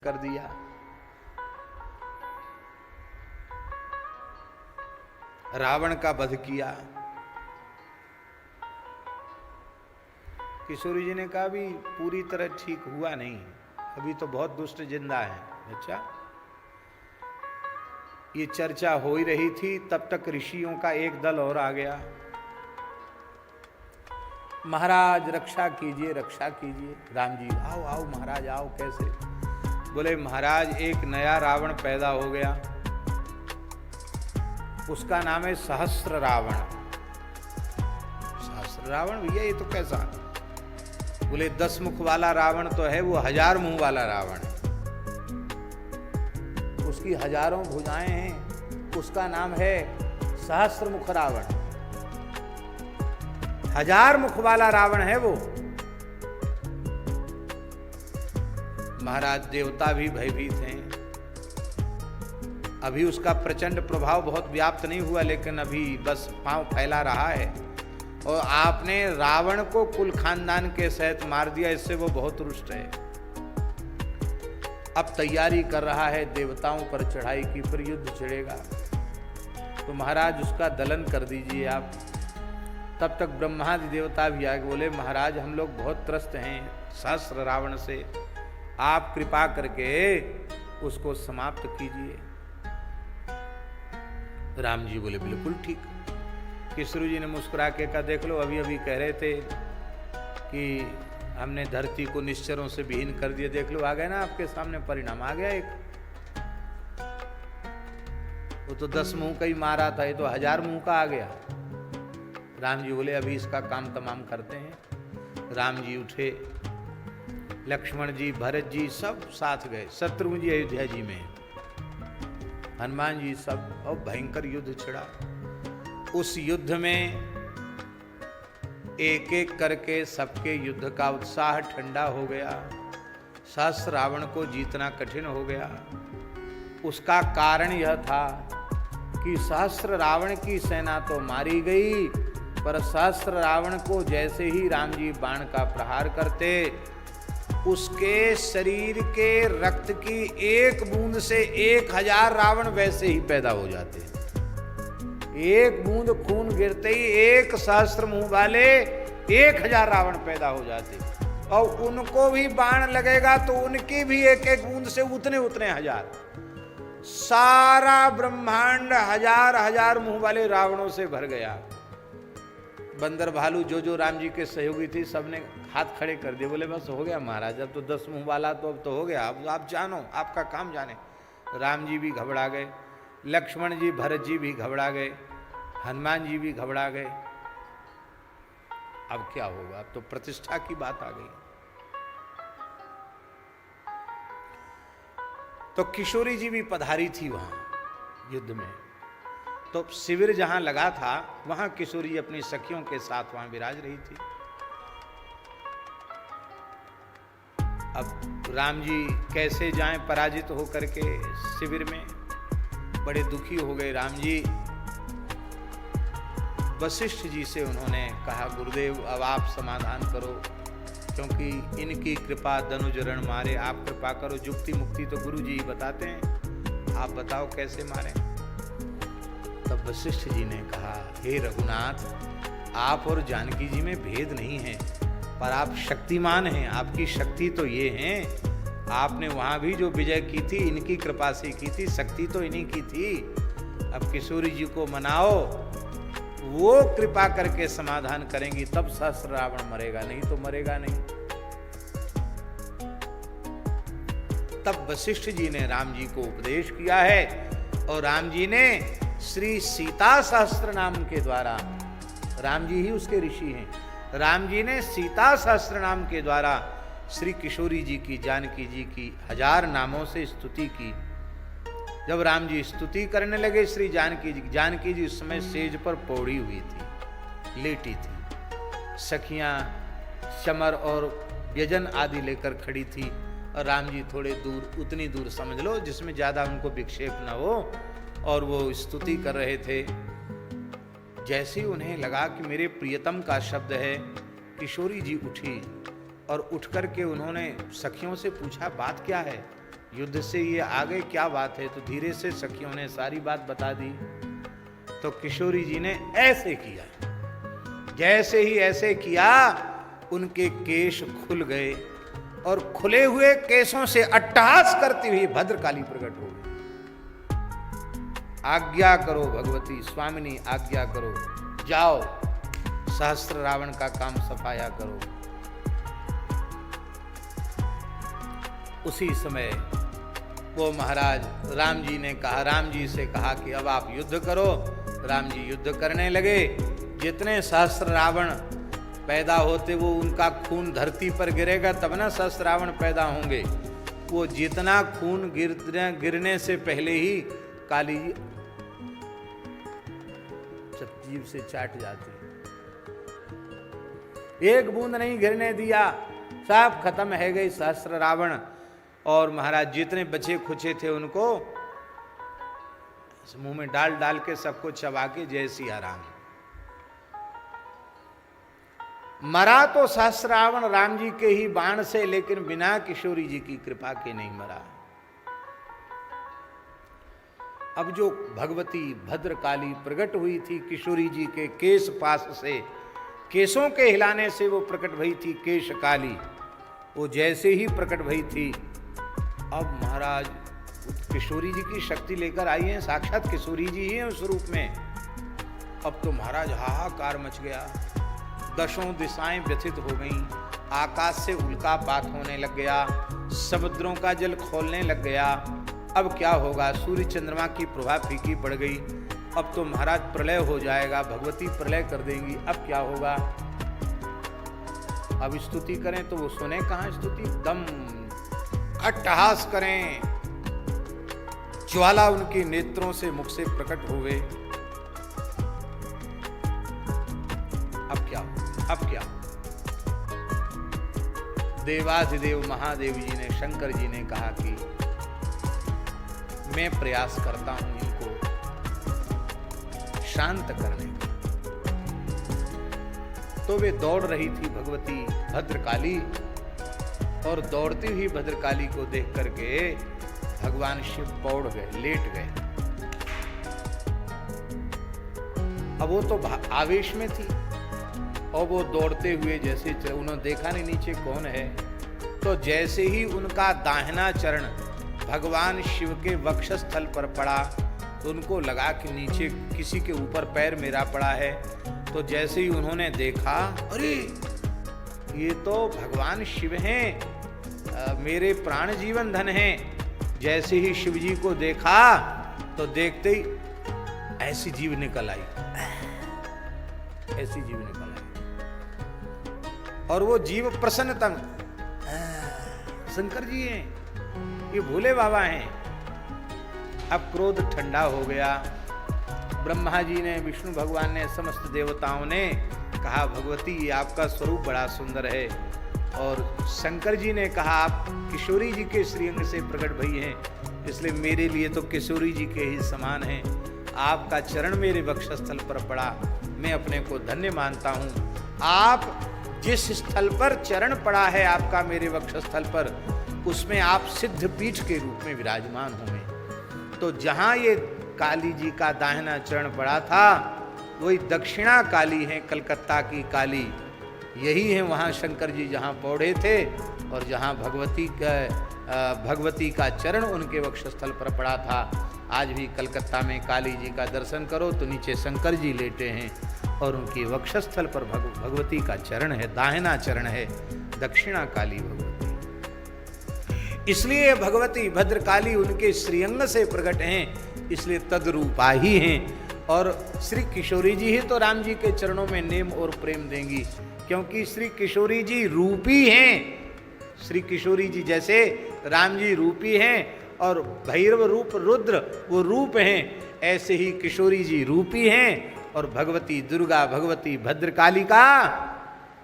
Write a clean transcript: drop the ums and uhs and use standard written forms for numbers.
कर दिया। रावण का वध किया। किशोरी जी ने कहा भी पूरी तरह ठीक हुआ नहीं, अभी तो बहुत दुष्ट जिंदा है। अच्छा, ये चर्चा हो ही रही थी, तब तक ऋषियों का एक दल और आ गया। महाराज रक्षा कीजिए, रक्षा कीजिए। राम जी आओ आओ महाराज आओ। कैसे? बोले महाराज एक नया रावण पैदा हो गया, उसका नाम है सहस्त्र रावण। सहस्त्र रावण भैया ये तो कैसा? बोले 10 मुख वाला रावण तो है, वो 1000 मुंह वाला रावण है। उसकी 1000 भुजाएं हैं, उसका नाम है सहस्त्र मुख रावण। 1000 मुख वाला रावण है वो। महाराज देवता भी भयभीत हैं। अभी उसका प्रचंड प्रभाव बहुत व्याप्त नहीं हुआ, लेकिन अभी बस पांव फैला रहा है। और आपने रावण को कुल खानदान के सहित मार दिया, इससे वो बहुत रुष्ट है। अब तैयारी कर रहा है देवताओं पर चढ़ाई की, फिर युद्ध छिड़ेगा। तो महाराज उसका दलन कर दीजिए आप। तब तक ब्रह्मादि देवता भी आगे बोले महाराज हम लोग बहुत त्रस्त हैं सहस्त्र रावण से, आप कृपा करके उसको समाप्त कीजिए। राम जी बोले बिल्कुल ठीक। किशोरी जी ने मुस्कुरा के कहा देख लो, अभी अभी कह रहे थे कि हमने धरती को निश्चरों से विहीन कर दिया, देख लो आ गया ना आपके सामने परिणाम आ गया। एक वो तो 10 मुंह का ही मारा था, ये तो 1000 मुंह का आ गया। राम जी बोले अभी इसका काम तमाम करते हैं। राम जी उठे, लक्ष्मण जी भरत जी सब साथ गए, शत्रुघ्न जी अयोध्या जी में, हनुमान जी सब, और भयंकर युद्ध छिड़ा। उस युद्ध में एक एक करके सबके युद्ध का उत्साह ठंडा हो गया। सहस्त्र रावण को जीतना कठिन हो गया। उसका कारण यह था कि सहस्त्र रावण की सेना तो मारी गई, पर सहस्त्र रावण को जैसे ही राम जी बाण का प्रहार करते, उसके शरीर के रक्त की एक बूंद से 1000 रावण वैसे ही पैदा हो जाते। एक बूंद खून गिरते ही एक सहस्त्र मुंह वाले 1000 रावण पैदा हो जाते, और उनको भी बाण लगेगा तो उनकी भी एक एक बूंद से उतने उतने 1000। सारा ब्रह्मांड 1000 मुंह वाले रावणों से भर गया। बंदर भालू जो राम जी के सहयोगी थी, सबने हाथ खड़े कर दिए, बोले बस हो गया महाराज, अब तो 10 मुंह वाला तो अब तो हो गया, अब आप जानो, आपका काम जाने। राम जी भी घबरा गए, लक्ष्मण जी भरत जी भी घबरा गए, हनुमान जी भी घबरा गए। अब क्या होगा? अब तो प्रतिष्ठा की बात आ गई। तो किशोरी जी भी पधारी थी वहां युद्ध में। तो शिविर जहां लगा था वहां किशोरी अपनी सखियों के साथ वहां विराज रही थी। अब राम जी कैसे जाएं पराजित होकर के शिविर में? बड़े दुखी हो गए राम जी। वशिष्ठ जी से उन्होंने कहा गुरुदेव अब आप समाधान करो, क्योंकि इनकी कृपा धनुज रण मारे, आप कृपा करो। जुक्ति मुक्ति तो गुरु जी बताते हैं, आप बताओ कैसे मारें। तब वशिष्ठ जी ने कहा हे रघुनाथ, आप और जानकी जी में भेद नहीं है, पर आप शक्तिमान हैं, आपकी शक्ति तो ये है, आपने वहां भी जो विजय की थी इनकी कृपा से की थी, शक्ति तो इन्हीं की थी। अब किशोरी जी को मनाओ, वो कृपा करके समाधान करेंगी तब सहस्त्र रावण मरेगा, नहीं तो मरेगा नहीं। तब वशिष्ठ जी ने राम जी को उपदेश किया है, और राम जी ने श्री सीता सहस्त्र नाम के द्वारा, राम जी ही उसके ऋषि हैं, राम जी ने सीता सहस्त्र नाम के द्वारा श्री किशोरी जी की, जानकी जी की 1000 नामों से स्तुति की। जब राम जी स्तुति करने लगे श्री जानकी जी उस समय सेज पर पौड़ी हुई थी, लेटी थी। सखियां चमर और व्यजन आदि लेकर खड़ी थी, और राम जी थोड़े दूर, उतनी दूर समझ लो जिसमें ज्यादा उनको विक्षेप न हो, और वो स्तुति कर रहे थे। जैसे ही उन्हें लगा कि मेरे प्रियतम का शब्द है, किशोरी जी उठी और उठ कर के उन्होंने सखियों से पूछा बात क्या है? युद्ध से ये आगे क्या बात है? तो धीरे से सखियों ने सारी बात बता दी। तो किशोरी जी ने ऐसे किया, जैसे ही ऐसे किया उनके केश खुल गए और खुले हुए केशों से अट्टहास करती हुई भद्रकाली प्रकट हो गई। आज्ञा करो भगवती, स्वामिनी आज्ञा करो, जाओ सहस्त्र रावण का काम सफाया करो। उसी समय वो महाराज राम जी ने कहा, राम जी से कहा कि अब आप युद्ध करो। राम जी युद्ध करने लगे। जितने सहस्त्र रावण पैदा होते वो उनका खून धरती पर गिरेगा तब ना सहस्त्र रावण पैदा होंगे। वो जितना खून गिरने से पहले ही काली जीभ से चाट जाती, एक बूंद नहीं गिरने दिया, सब खत्म है गई सहस्त्र रावण। और महाराज जितने बचे खुचे थे उनको मुंह में डाल डाल के सबको चबा के जय सिया राम। मरा तो सहस्त्र रावण राम जी के ही बाण से, लेकिन बिना किशोरी जी की कृपा के नहीं मरा। अब जो भगवती भद्रकाली प्रकट हुई थी किशोरी जी के केश पास से, केशों के हिलाने से वो प्रकट भई थी केश काली। वो जैसे ही प्रकट भई थी, अब महाराज किशोरी जी की शक्ति लेकर आई हैं, साक्षात किशोरी जी ही हैं उस रूप में। अब तो महाराज हाहाकार मच गया, दशों दिशाएं व्यथित हो गईं, आकाश से उल्कापात होने लग गया, समुद्रों का जल खोलने लग गया। अब क्या होगा? सूर्य चंद्रमा की प्रभा फीकी पड़ गई। अब तो महाराज प्रलय हो जाएगा, भगवती प्रलय कर देंगी। अब क्या होगा? अब स्तुति करें तो वो सुने कहां स्तुति? दम अट्टहास करें, ज्वाला उनके नेत्रों से मुख से प्रकट हुए। अब क्या? अब क्या? देवाधिदेव महादेव जी ने, शंकर जी ने कहा कि मैं प्रयास करता हूं इनको शांत करने का। तो वे दौड़ रही थी भगवती भद्रकाली, और दौड़ती हुई भद्रकाली को देख करके भगवान शिव पौड़ गए, लेट गए। अब वो तो आवेश में थी और वो दौड़ते हुए जैसे उन्होंने देखा नहीं नीचे कौन है, तो जैसे ही उनका दाहिना चरण भगवान शिव के वक्षस्थल पर पड़ा तो उनको लगा कि नीचे किसी के ऊपर पैर मेरा पड़ा है। तो जैसे ही उन्होंने देखा, अरे ये तो भगवान शिव हैं, मेरे प्राण जीवन धन हैं। जैसे ही शिव जी को देखा तो देखते ही ऐसी जीव निकल आई, ऐसी जीव निकल आई। और वो जीव प्रसन्नतम शंकर जी हैं, ये भोले बाबा हैं। अब क्रोध ठंडा हो गया। ब्रह्मा जी ने, विष्णु भगवान ने, समस्त देवताओं ने कहा भगवती ये आपका स्वरूप बड़ा सुंदर है। और शंकर जी ने कहा आप किशोरी जी के श्रीअंग से प्रकट भई हैं, इसलिए मेरे लिए तो किशोरी जी के ही समान हैं। आपका चरण मेरे वक्षस्थल पर पड़ा, मैं अपने को धन्य मानता हूँ। आप जिस स्थल पर चरण पड़ा है आपका मेरे वक्षस्थल पर, उसमें आप सिद्ध पीठ के रूप में विराजमान होंगे। तो जहाँ ये काली जी का दाहिना चरण पड़ा था वही दक्षिणा काली है, कलकत्ता की काली यही है। वहाँ शंकर जी जहाँ पौड़े थे और जहाँ भगवती का चरण उनके वक्षस्थल पर पड़ा था। आज भी कलकत्ता में काली जी का दर्शन करो तो नीचे शंकर जी लेटे हैं और उनके वक्षस्थल पर भगवती का चरण है, दाहिना चरण है, दक्षिणा काली भगवती। इसलिए भगवती भद्रकाली उनके श्रीअंग से प्रकट हैं, इसलिए तद्रूपा ही हैं। और श्री किशोरी जी ही तो राम जी के चरणों में नेम और प्रेम देंगी, क्योंकि श्री किशोरी जी रूपी हैं। श्री किशोरी जी जैसे राम जी रूपी हैं और भैरव रूप रुद्र वो रूप हैं, ऐसे ही किशोरी जी रूपी हैं और भगवती दुर्गा, भगवती भद्रकाली का